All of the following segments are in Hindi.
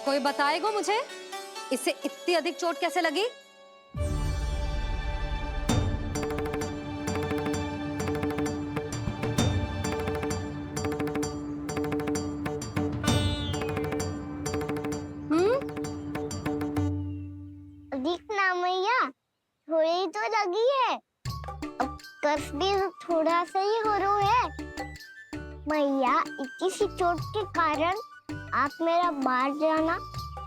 कोई बताएगा मुझे इसे इतनी अधिक चोट कैसे लगी? दिखना मैया, थोड़ी तो लगी है। अब कस भी थोड़ा सा ही हो रहा है। मैया, इतनी सी चोट के कारण आप मेरा बाहर जाना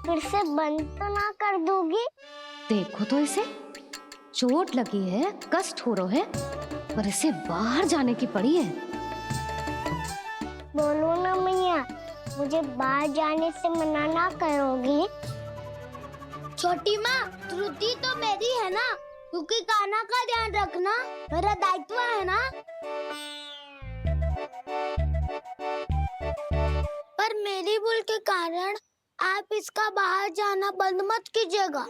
फिर से बंद तो ना कर दोगी? देखो तो इसे, चोट लगी है, कष्ट हो रहा है, पर इसे बाहर जाने की पड़ी है। बोलो ना मैया, मुझे बाहर जाने से मना ना करोगी? छोटी माँ, त्रुटि तो मेरी है ना, क्योंकि कान्हा का ध्यान रखना मेरा दायित्व है ना। पर मेरी भूल के कारण आप इसका बाहर जाना बंद मत कीजिएगा।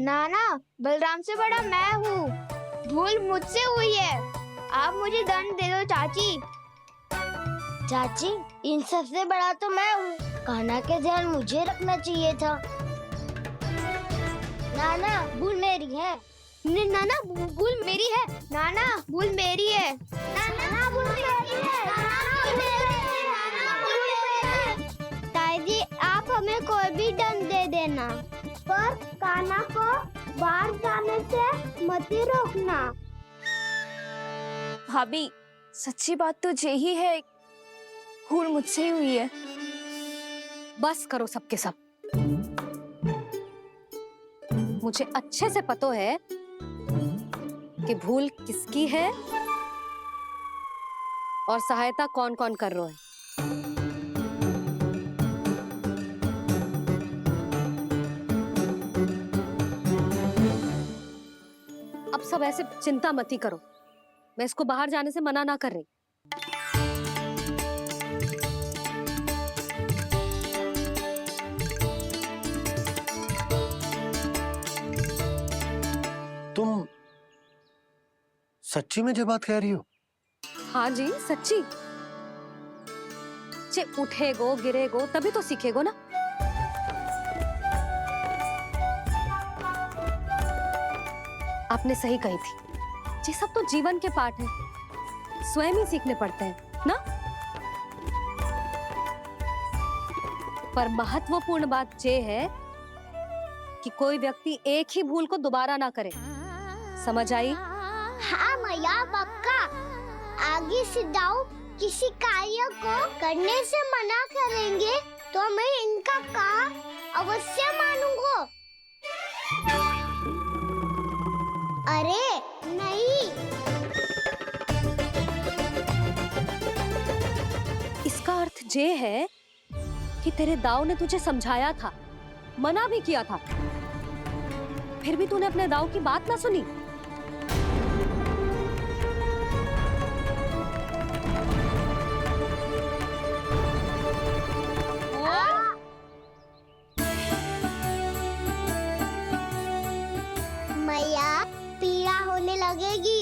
नाना, बलराम से बड़ा मैं हूँ, भूल मुझसे हुई है, आप मुझे दंड दे दो चाची। चाची, इन सबसे बड़ा तो मैं हूँ, कान्हा के ध्यान मुझे रखना चाहिए था। नाना, भूल मेरी है। नाना, भूल मेरी है। नाना, भूल मेरी है। नाना, भूल मेरी है। नाना, भूल मेरी है। नाना, भूल मेरी है। ताई जी, आप हमें कोई भी दंड दे देना, पर कान्हा को बाहर जाने से मत ही रोकना। भाभी, सच्ची बात तो यही है, भूल मुझसे ही हुई है। बस करो सबके सब। मुझे अच्छे से पता है कि भूल किसकी है और सहायता कौन कौन कर रहा है। अब सब ऐसे चिंता मत ही करो, मैं इसको बाहर जाने से मना ना कर रही। तुम सच्ची में ये बात कह रही हो? हाँ जी, सच्ची। जे उठेगो गिरेगो तभी तो सीखेगो ना। आपने सही कही थी, ये सब तो जीवन के पाठ है, स्वयं ही सीखने पड़ते हैं ना। पर महत्वपूर्ण बात ये है कि कोई व्यक्ति एक ही भूल को दोबारा ना करे, समझ आई? हाँ मैया, पक्का। आगे से दाऊ किसी कार्य को करने से मना करेंगे तो मैं इनका कहा अवश्य मानूंगा। अरे नहीं। इसका अर्थ ये है कि तेरे दाऊ ने तुझे समझाया था, मना भी किया था, फिर भी तूने अपने दाऊ की बात ना सुनी। मैया, पीड़ा होने लगेगी,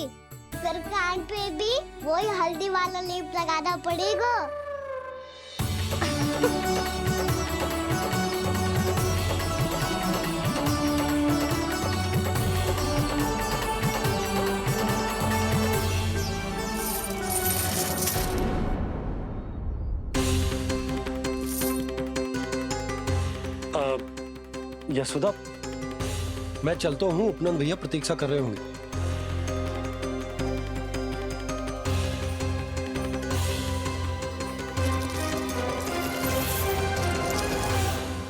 फिर कान पे भी वही हल्दी वाला लेप लगाना पड़ेगा। यशोदा, मैं चलता हूँ, उपनंद भैया प्रतीक्षा कर रहे होंगे।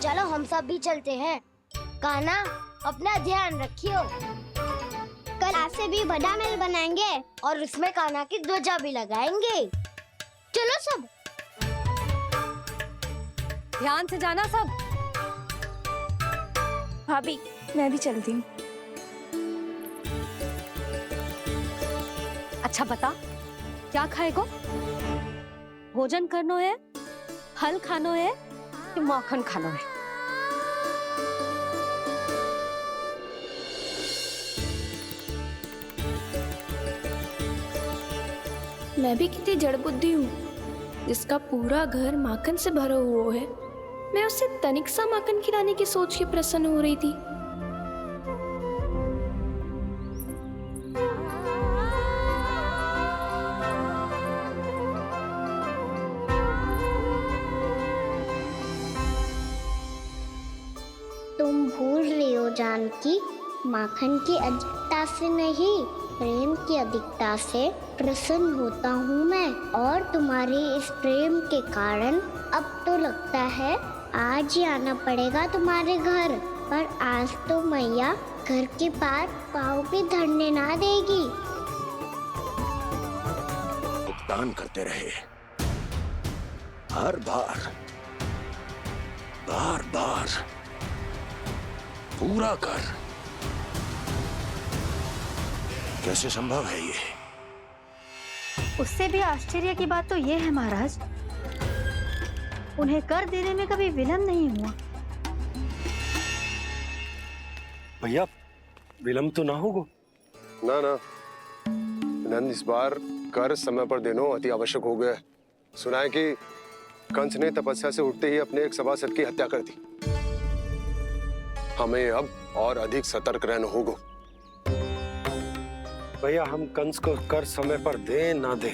चलो हम सब भी चलते हैं। कान्हा, अपना ध्यान रखियो। कल आज से भी बड़ा महल बनाएंगे और उसमें कान्हा की ध्वजा भी लगाएंगे। चलो सब। ध्यान से जाना सब। भाभी, मैं भी चलती हूँ। अच्छा बता, क्या खाएगो? भोजन करनो है, फल खानो है कि माखन खानो है? मैं भी कितनी जड़ बुद्धि हूँ, जिसका पूरा घर माखन से भरा हुआ है, मैं उससे तनिक सा माखन खिलाने की सोच के प्रसन्न हो रही थी। तुम भूल रही हो जानकी, माखन की अधिकता से नहीं, प्रेम की अधिकता से प्रसन्न होता हूँ मैं। और तुम्हारे इस प्रेम के कारण अब तो लगता है आज ही आना पड़ेगा तुम्हारे घर। पर आज तो मैया घर के पार पाँव भी धरने ना देगी। भुगतान करते रहे, हर बार बार बार पूरा कर। कैसे संभव है ये? उससे भी आश्चर्य की बात तो ये है महाराज, उन्हें कर देने में कभी विलंब नहीं हुआ। भैया विलंब तो ना होगा? ना ना नंद, इस बार कर समय पर देना अति आवश्यक हो गया है। सुना है कि कंस ने तपस्या से उठते ही अपने एक सभासद की हत्या कर दी। हमें अब और अधिक सतर्क रहना होगा। भैया हम कंस को कर समय पर दे ना दे,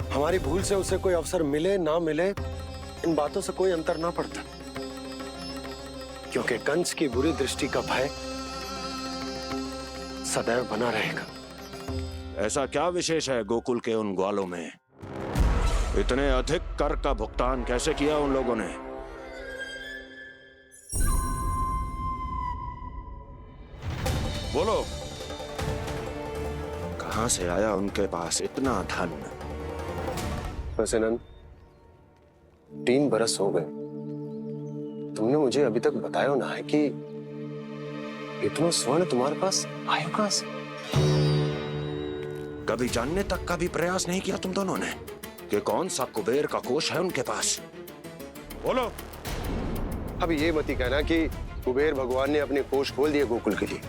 हमारी भूल से उसे कोई अवसर मिले ना मिले, इन बातों से कोई अंतर ना पड़ता, क्योंकि कंस की बुरी दृष्टि का भय सदैव बना रहेगा। ऐसा क्या विशेष है गोकुल के उन ग्वालों में? इतने अधिक कर का भुगतान कैसे किया उन लोगों ने? बोलो, कहां से आया उनके पास इतना धन? वैसे नंद, 3 बरस हो गए, तुमने मुझे अभी तक बताया ना है कि इतना स्वर्ण तुम्हारे पास आया कहां से? कभी जानने तक का भी प्रयास नहीं किया तुम दोनों ने कि कौन सा कुबेर का कोष है उनके पास? बोलो। अब ये मत ही कहना कि कुबेर भगवान ने अपने कोष खोल दिए गोकुल के लिए।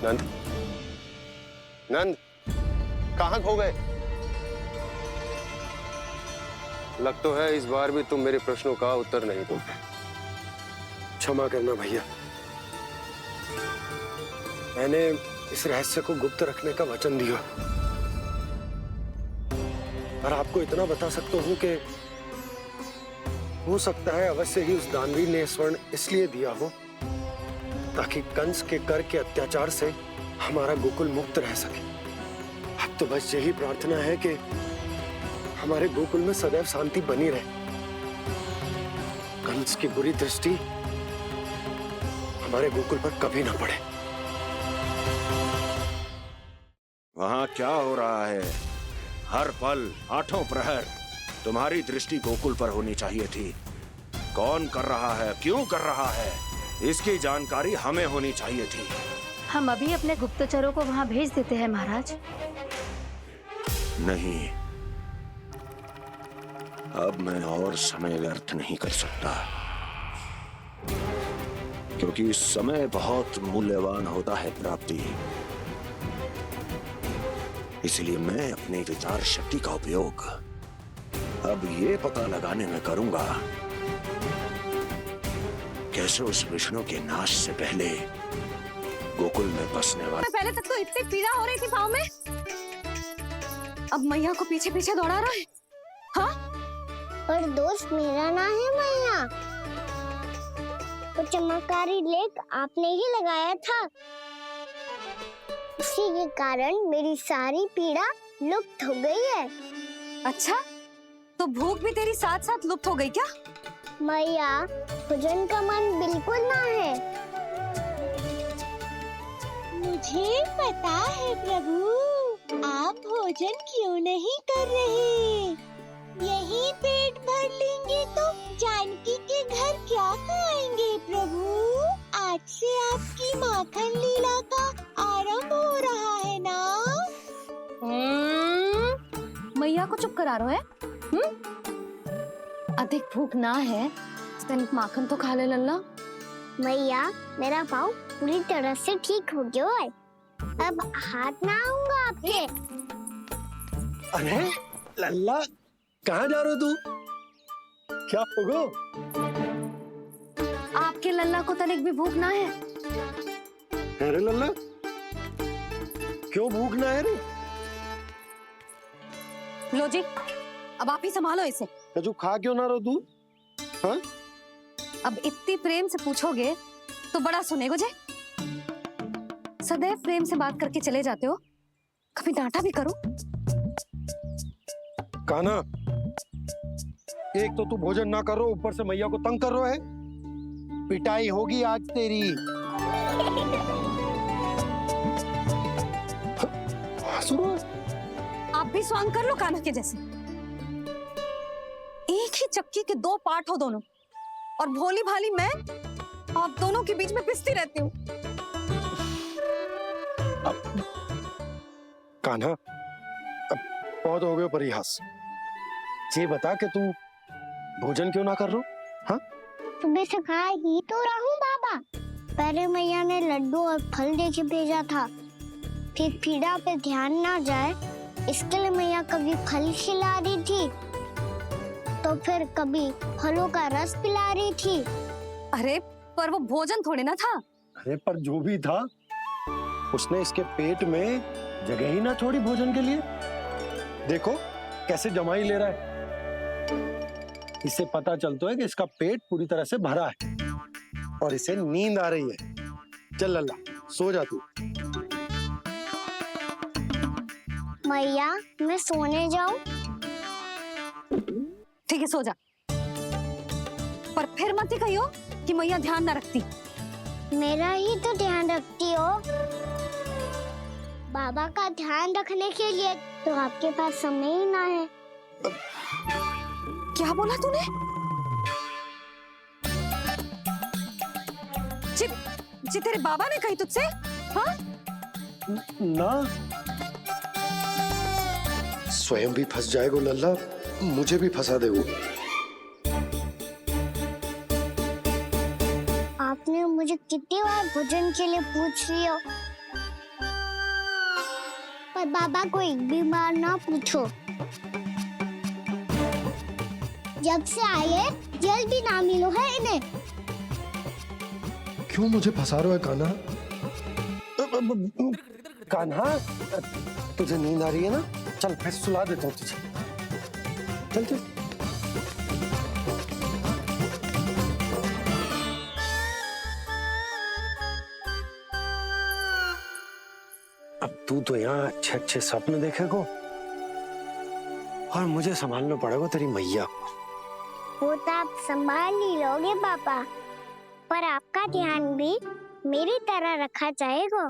नंद, नंद, कहां खो गए? लग तो है इस बार भी तुम मेरे प्रश्नों का उत्तर नहीं दोगे। क्षमा करना भैया, मैंने इस रहस्य को गुप्त रखने का वचन दिया, पर आपको इतना बता सकता हूं कि हो सकता है अवश्य ही उस दानवीर ने स्वर्ण इसलिए दिया हो ताकि कंस के कर के अत्याचार से हमारा गोकुल मुक्त रह सके। अब तो बस यही प्रार्थना है कि हमारे गोकुल में सदैव शांति बनी रहे, कंस की बुरी दृष्टि हमारे गोकुल पर कभी ना पड़े। वहां क्या हो रहा है? हर पल, आठों प्रहर तुम्हारी दृष्टि गोकुल पर होनी चाहिए थी। कौन कर रहा है, क्यों कर रहा है, इसकी जानकारी हमें होनी चाहिए थी। हम अभी अपने गुप्तचरों को वहां भेज देते हैं महाराज। नहीं, अब मैं और समय व्यर्थ नहीं कर सकता, क्योंकि समय बहुत मूल्यवान होता है प्राप्ति। इसलिए मैं अपनी विचार शक्ति का उपयोग अब ये पता लगाने में करूंगा कैसे उस विष्णु के नाश से पहले गोकुल में बसने वाले। पहले तक तो इतनी पीड़ा हो रही थी पाँव में, अब मैया को पीछे पीछे दौड़ा रहा है। हाँ? पर दोस्त मेरा ना है मैया, तो चमत्कारी लेख आपने ही लगाया था। इसी के कारण मेरी सारी पीड़ा लुप्त हो गई है। अच्छा, तो भूख भी तेरी साथ साथ लुप्त हो गई क्या? मैया, भोजन का मन बिल्कुल ना है। मुझे पता है प्रभु, आप भोजन क्यों नहीं कर रहे। यही पेट भर लेंगे तो जानकी के घर क्या खाएंगे प्रभु। आज से आपकी माखन लीला का आरंभ हो रहा है ना। मैया को चुप करा रहे हैं? अधिक भूख ना है तो तनिक माखन तो खा ले लल्ला। मैया मेरा पाँव पूरी तरह से ठीक हो गया है, अब हाथ ना आऊंगा आपके। अरे लल्ला, कहाँ जा रहे हो तू? क्या होगा? आपके लल्ला को तनिक भी भूख ना है? अरे लल्ला, क्यों भूख ना है रे? लो जी, अब आप ही संभालो इसे। तू खा क्यों ना रहो तू? हाँ? अब इतनी प्रेम से पूछोगे तो बड़ा सुनेगो जे। सदैव प्रेम से बात करके चले जाते हो, कभी डांटा भी करो। कान्हा, एक तो तू भोजन ना करो, ऊपर से मैया को तंग कर रहा है। पिटाई होगी आज तेरी। आप भी स्वांग कर लो कान्हा के जैसे। एक ही चक्की के दो पार्ट हो दोनों, और भोली भाली मैं आप दोनों के बीच में पिसती रहती हूँ। कान्हा, अब बहुत हो गए परिहास। ये बता कि तू भोजन क्यों ना कर रो? हाँ? तुम्हें सिखा ही तो रहा हूँ बाबा। पहले मैया ने लड्डू और फल देके भेजा था, फिर पीड़ा पे ध्यान ना जाए इसके लिए मैया कभी फल खिला रही थी तो फिर कभी फलों का रस पिला रही थी। अरे पर वो भोजन थोड़े ना था। अरे पर जो भी था, उसने इसके पेट में जगह ही ना छोड़ी भोजन के लिए। देखो कैसे जमाई ले रहा है। इससे पता चलता है कि इसका पेट पूरी तरह से भरा है और इसे नींद आ रही है। चल लल्ला, सो जा तू। मैया मैं सोने जाऊं? ठीक है, सो जा। पर फिर मत ही कहियो कि मैया ध्यान ना रखती। मेरा ही तो ध्यान रखती हो। बाबा का ध्यान रखने के लिए तो आपके पास समय ही ना है। क्या बोला तूने? जी तेरे बाबा ने कही तुझसे? हाँ? ना, स्वयं भी फंस जाएगा लल्ला, मुझे भी फंसा दे वो। आपने मुझे कितनी बार भोजन के लिए पूछ लिया, पर बाबा को एक भी बार ना पूछो। जब से आए जल भी ना मिलो है इन्हें। क्यों मुझे फंसा रहा है कान्हा? कान्हा, तुझे नींद आ रही है ना? चल मैं सुला देता हूँ तुझे। चल चल। अब तू तो यहाँ अच्छे अच्छे सपने देखेगो और मुझे संभालना पड़ेगा तेरी मैया को। वो तो आप संभाल ही लोगे पापा, पर आपका ध्यान भी मेरी तरह रखा जाएगा।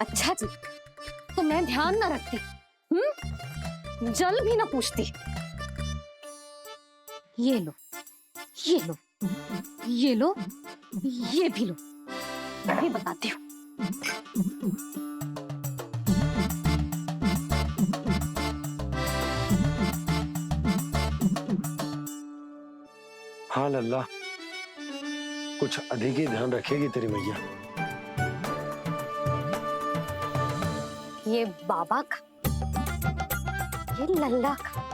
अच्छा जी, तो मैं ध्यान ना रखती, जल भी ना पूछती। ये लो, ये लो, ये लो, ये भी लो, मैं भी बताती हूँ। हाँ लल्ला, कुछ अधिक ही ध्यान रखेगी तेरी मैया। ये बाबा का, ये लल्ला का।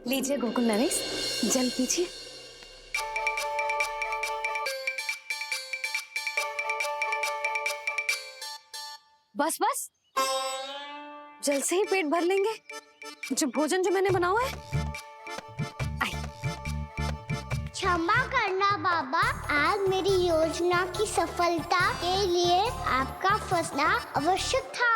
लीजिए गोकुल नरेश, जल पीजिए। बस बस, जल से ही पेट भर लेंगे। जो भोजन जो मैंने बनाया है। क्षमा करना बाबा, आज मेरी योजना की सफलता के लिए आपका फंसना आवश्यक था।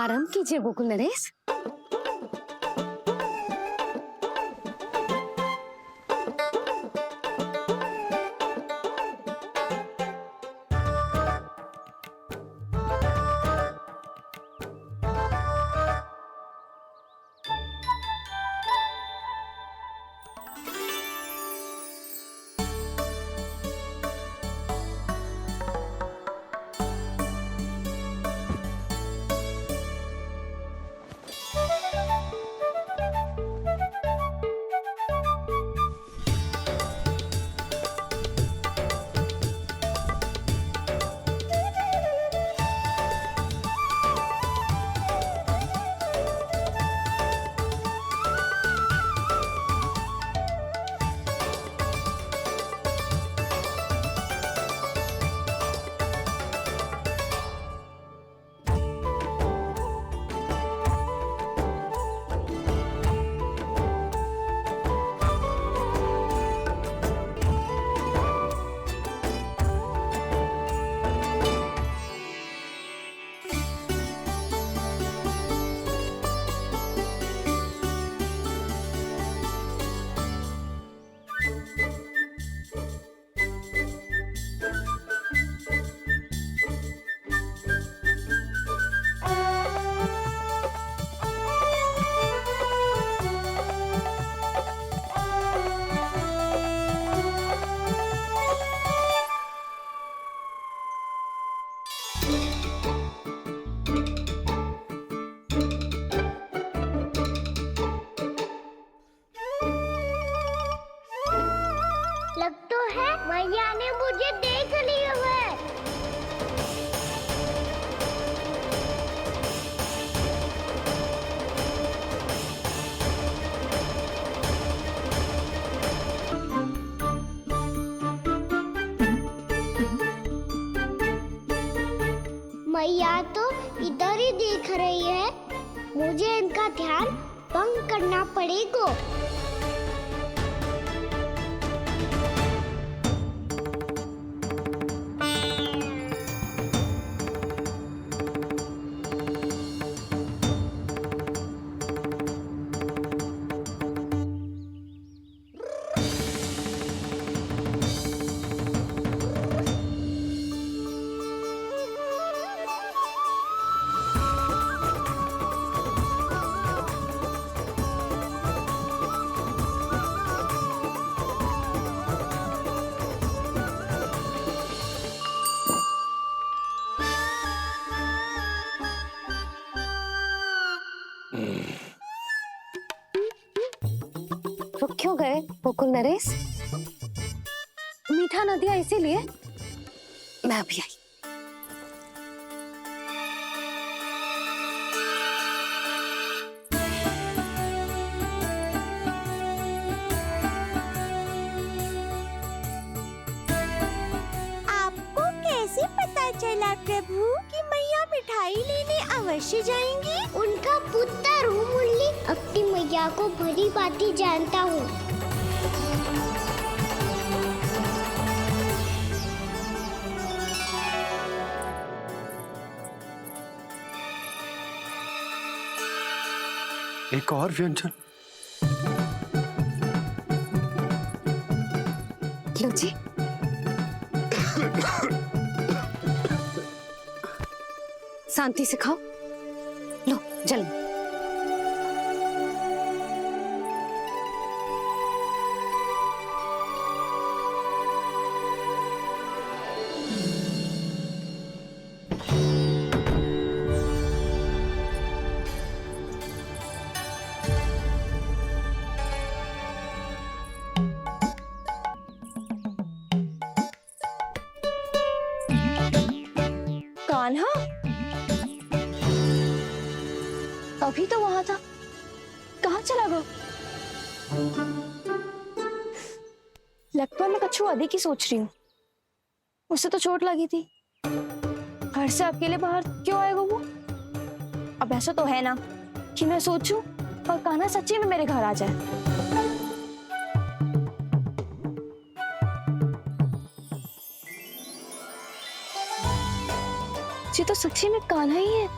आराम कीजिए गोकुल नरेश। लग तो है मैया ने मुझे देख लिया है। मैया तो इधर ही देख रही है, मुझे इनका ध्यान भंग करना पड़ेगा। रुक क्यों गए गोकुल नरेश? मीठा न दिया इसीलिए? मैं अभी आई। आपको कैसे पता चला प्रभु कि मैया मिठाई लेने अवश्य जाएंगी? उनका पुत्र हूँ मुरली, अपनी मैया को भली भांति जानता हूँ। एक और व्यंजन। लो जी। शांति से खाओ। लो जल्दी। कान्हा अभी तो वहां था, कहाँ चला गया? लगता है मैं कछु अधिक ही सोच रही हूँ। उसे तो चोट लगी थी, घर से अकेले बाहर क्यों आएगा वो? अब ऐसा तो है ना कि मैं सोचूं और कान्हा सच्ची में मेरे घर आ जाए। ये तो सच्ची में कान्हा ही है।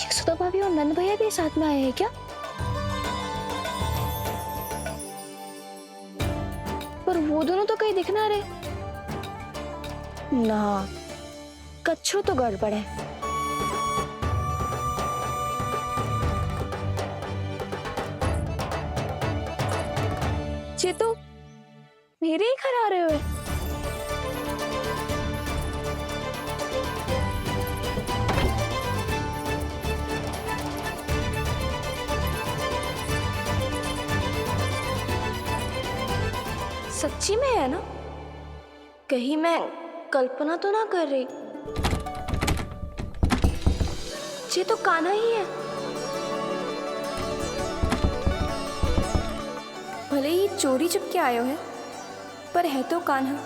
यशोदा भाभी और नंद भैया भी साथ में आए हैं क्या? पर वो दोनों तो कहीं दिख ना रहे। ना, कच्छू तो गड़बड़ है। ये तो मेरे ही घर आ रहे हुए। सच्ची में है ना? कहीं मैं कल्पना तो ना कर रही? ये तो कान्हा ही है। भले ही चोरी चुपके आए हैं, पर है तो कान्हा।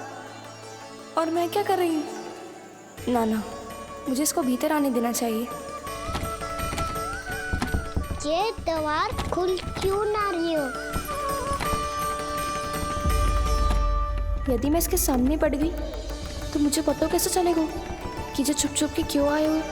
और मैं क्या कर रही हूँ? ना, मुझे इसको भीतर आने देना चाहिए। ये दीवार खुल क्यों ना रही हो? यदि मैं इसके सामने पड़ गई तो मुझे पता कैसे चलेगा कि जो छुप छुप के क्यों आए हो?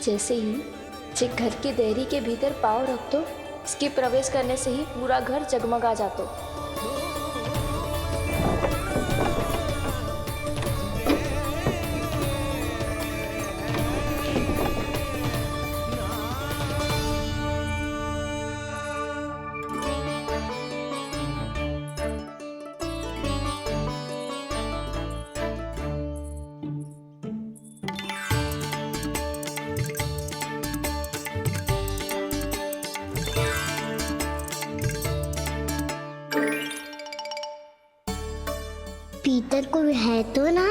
जैसे ही जे घर की देहरी के भीतर पाँव रख दो, इसके प्रवेश करने से ही पूरा घर जगमगा जातो। भीतर कोई है तो ना?